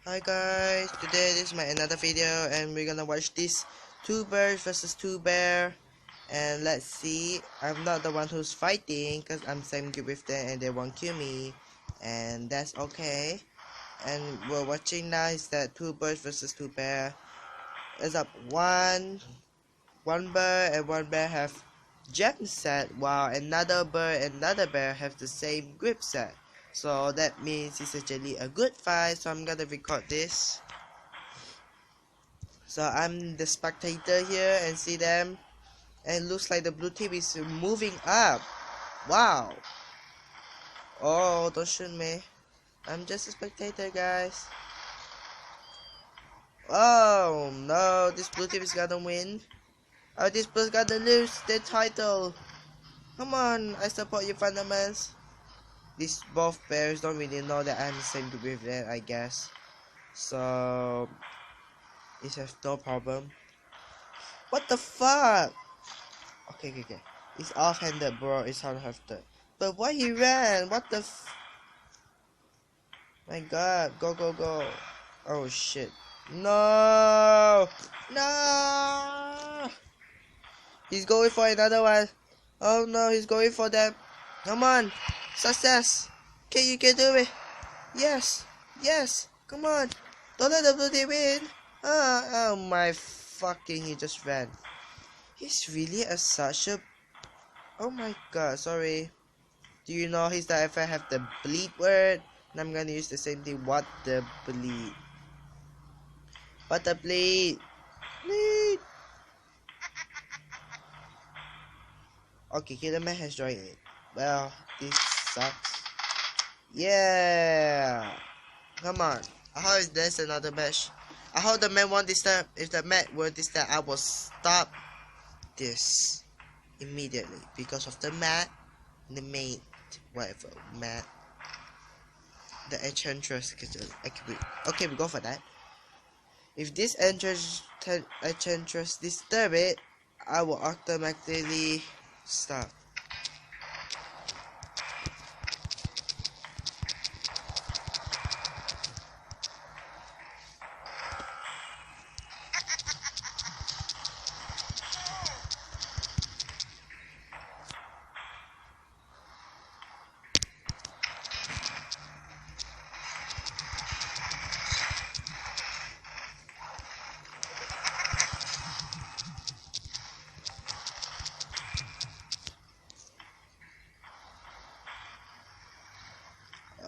Hi guys, today this is my another video and we're gonna watch this two birds versus two bear. And let's see, I'm not the one who's fighting because I'm same group with them and they won't kill me, and that's okay. And we're watching now is that two birds versus two bear. It's up one bird and one bear have gem set, while another bird and another bear have the same grip set. So that means it's actually a good fight, so I'm gonna record this. So I'm the spectator here and see them, and it looks like the blue team is moving up. Wow. Oh, don't shoot me. I'm just a spectator, guys. Oh no, this blue team is gonna win. Oh, this blue gonna lose the title. Come on, I support you, Thundermans. These both bears don't really know that I'm the same group with them, I guess. So it has no problem. What the fuck? Okay. It's off-handed, bro. It's off-handed. But why he ran? What the My god. Go. Oh, shit. No! No! He's going for another one. Oh, no. He's going for them. Come on. Success. Okay, you can do it. Yes. Come on. Don't let the blue team win. Oh my fucking. He just ran. He's really such a... Oh my god. Sorry. Do you know his that if I have the bleed word, and I'm gonna use the same thing. What the bleed? What the bleed? Bleed. Okay, Killerman has joined it. Well, this sucks. Yeah. Come on. I hope there's another match. I hope the man won this time. If the man won this time, I will stop this immediately because of the mat, the mate, whatever mat. The enchantress. Okay, we go for that. If this enchantress disturb it, I will automatically stop.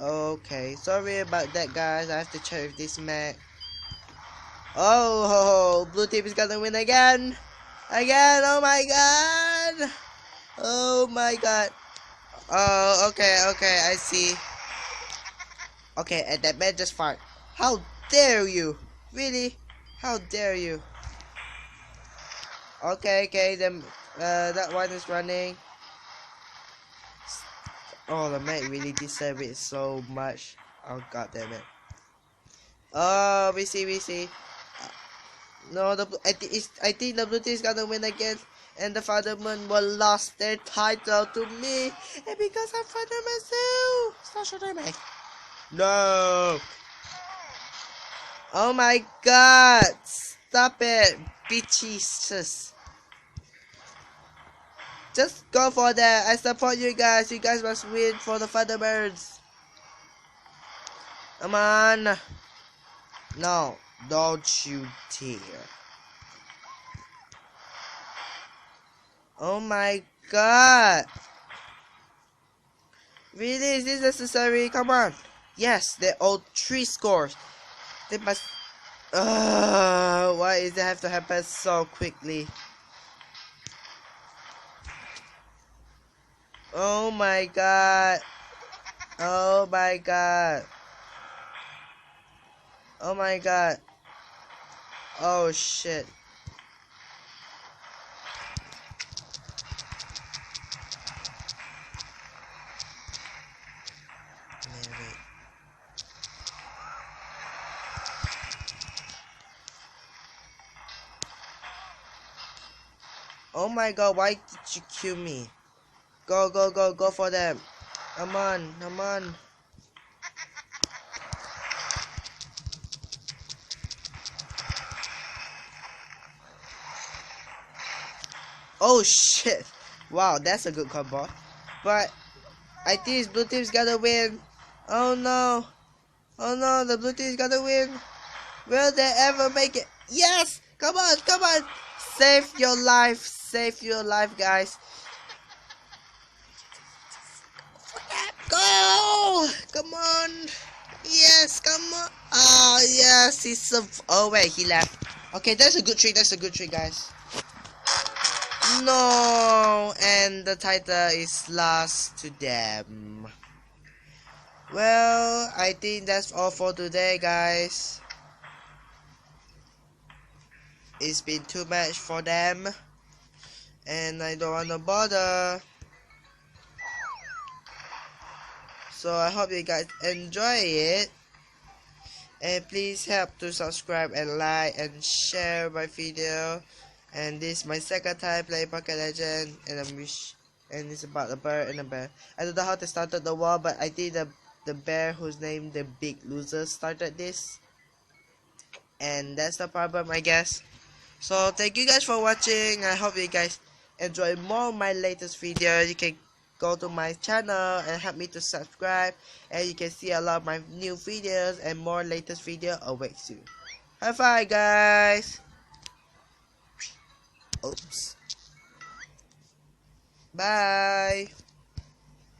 Okay, sorry about that, guys. I have to check if this map. Oh, blue team is gonna win again. Oh my god. Oh my god. Oh, okay, I see. Okay, and that man just fired. How dare you? Really? How dare you? Okay, then that one is running. Oh, the man really deserve it so much. Oh god damn it. Oh, we see. No, I think the blue team is gonna win again, and the Fatherman will lost their title to me, and because I'm Fatherman too. Stop shooting me. No. Oh my god. Stop it, bitches. Just go for that. I support you guys. You guys must win for the Thunderbirds. Come on. No, don't you dare. Oh my god. Really? Is this necessary? Come on. Yes, they all 3 scores. They must... why does it have to happen so quickly? Oh my god. Oh my god. Oh my god. Oh shit. Wait. Oh my god, why did you kill me? Go for them. Come on. Oh shit! Wow, that's a good combo. But I think blue team's gotta win. Oh no! Oh no! The blue team's gotta win. Will they ever make it? Yes! Come on! Come on! Save your life! Save your life, guys! Go! Come on! Yes! Come on! Oh yes! He's so. Oh wait, he left. Okay, that's a good trick. That's a good trick, guys. No, and the title is lost to them. Well, I think that's all for today, guys. It's been too much for them, and I don't wanna bother. So I hope you guys enjoy it, and please help to subscribe and like and share my video. And this is my second time playing Pocket Legend, and it's about a bird and a bear. I don't know how to start the war, but I think the bear who's named the Big Loser started this, and that's the problem, I guess. So thank you guys for watching. I hope you guys enjoy more of my latest videos. You can go to my channel and help me to subscribe, and you can see a lot of my new videos and more latest video awaits you. High five, guys. Oops. Bye.